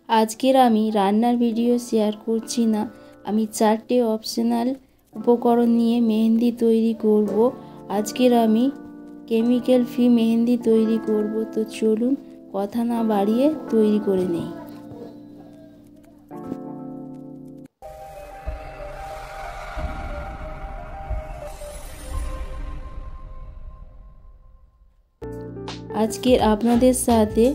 আজকের আমি রান্নার ভিডিও শেয়ার করছি না। আমি 4টে অপশনাল উপকরণ নিয়ে মেহেন্দি তৈরি করব। আজকের আমি কেমিক্যাল ফ্রি মেহেন্দি তৈরি করব। তো চলুন কথা না বাড়িয়ে তৈরি করে নেই। আজকের আপনাদের সাথে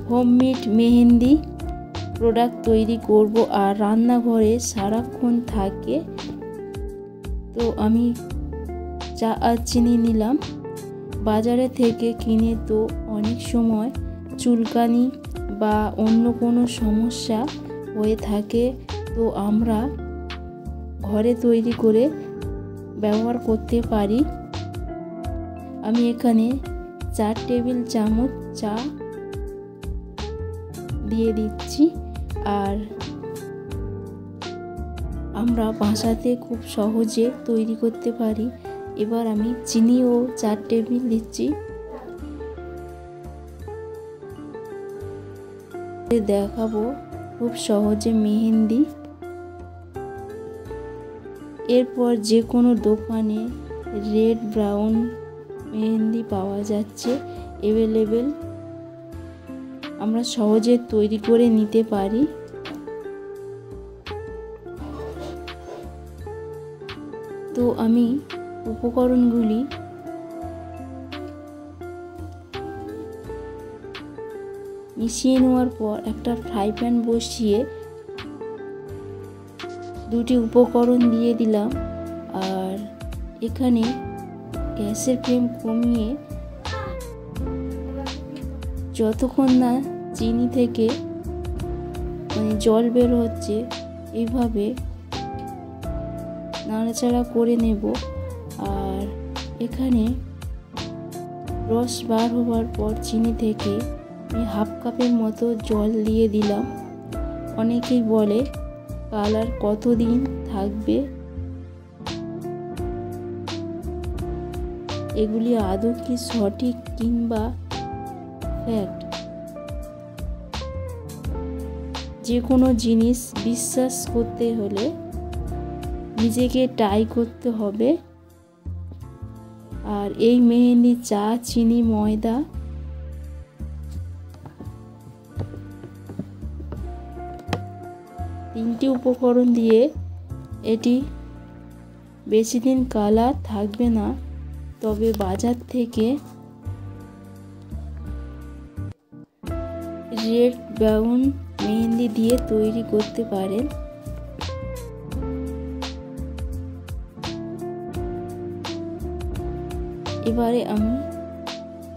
হোমমেড মেহেন্দি প্রোডাক্ট তৈরি করব আর রান্নাঘরে সারাক্ষণ থাকে। তো আমি চা আর চিনি নিলাম। বাজারে থেকে কিনে তো অনেক সময় চুলকানি বা অন্য কোনো সমস্যা হয়ে থাকে, তো আমরা ঘরে তৈরি করে ব্যবহার করতে পারি। আমি এখানে 4 টেবিল চামচ চা দিয়ে দিচ্ছি। আর আমরা বাসাতে খুব সহজে তৈরি করতে পারি। এবার আমি চিনিও 4 টেবিল দিচ্ছি। দেখাবো খুব সহজে মেহেন্দি। এরপর যে কোনো দোকানে রেড ব্রাউন মেহেন্দি পাওয়া যাচ্ছে অ্যাভেলেবেল, আমরা সহজে তৈরি করে নিতে পারি। তো আমি উপকরণগুলি মিশিয়ে নেওয়ার পর একটা ফ্রাই প্যান বসিয়ে 2টি উপকরণ দিয়ে দিলাম। আর এখানে গ্যাসের ফ্লেম কমিয়ে যতক্ষণ না চিনি থেকে জল বের হচ্ছে এইভাবে নাড়াচাড়া করে নেব। আর এখানে রস বার হওয়ার পর চিনি থেকে আমি হাফ কাপের মতো জল দিয়ে দিলাম। অনেকেই বলে কালার কতদিন থাকবে, এগুলি আদৌ কি সঠিক কিংবা ফ্যাক্ট। যে কোনো জিনিস বিশ্বাস করতে হলে নিজেকে ট্রাই করতে হবে। আর এই মেহেন্দি চা, চিনি, ময়দা তিনটি উপকরণ দিয়ে এটি বেশি দিন কালার থাকবে না। তবে বাজার থেকে রেড ব্রাউন মেহেন্দি দিয়ে তৈরি করতে পারেন। এবারে আমি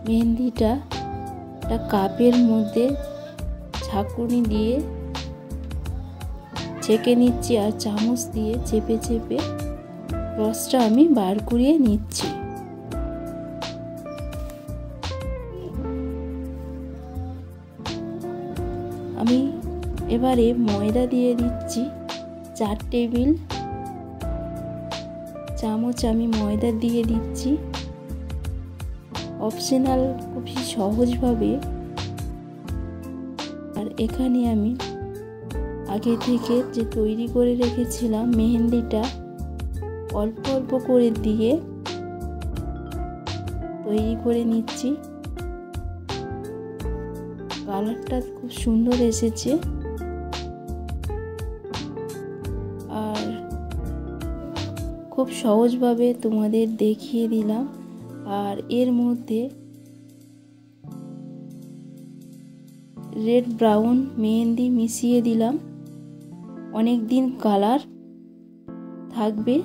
মেহেন্দিটা একটা কাপের মধ্যে ছাঁকুনি দিয়ে ছেঁকে নিচ্ছি আর চামচ দিয়ে চেপে চেপে রসটা আমি বার করিয়ে নিচ্ছি। আমি এবারে ময়দা দিয়ে দিচ্ছি 4 টেবিল চামচ আমি ময়দা দিয়ে দিচ্ছি। অপশনাল, খুবই সহজভাবে। আর এখানে আমি আগে থেকে যে তৈরি করে রেখেছিলাম মেহেন্দিটা অল্প অল্প করে দিয়ে তৈরি করে নিচ্ছি। কালারটা খুব সুন্দর এসেছে। আর খুব সহজভাবে তোমাদের দেখিয়ে দিলাম। আর এর মধ্যে রেড ব্রাউন মেহেন্দি মিশিয়ে দিলাম। অনেক দিন কালার থাকবে।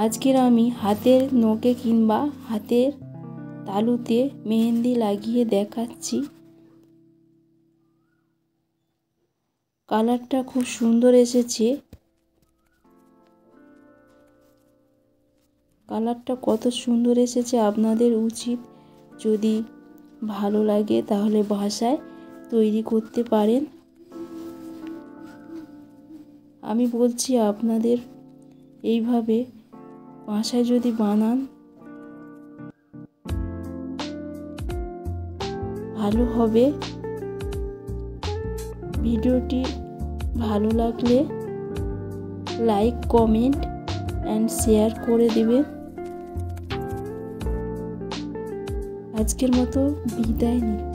আজকের আমি হাতের নখে কিংবা হাতের তালুতে মেহেন্দি লাগিয়ে দেখাচ্ছি। কালারটা খুব সুন্দর এসেছে। কালারটা কত সুন্দর এসেছে, আপনাদের উচিত যদি ভালো লাগে তাহলে বাসায় তৈরি করতে পারেন। আমি বলছি আপনাদের এইভাবে বাসায় যদি বানান ভালো হবে। ভিডিওটি ভালো লাগলে লাইক, কমেন্ট অ্যান্ড শেয়ার করে দেবেন। আজকের মতো বিদায় নিই।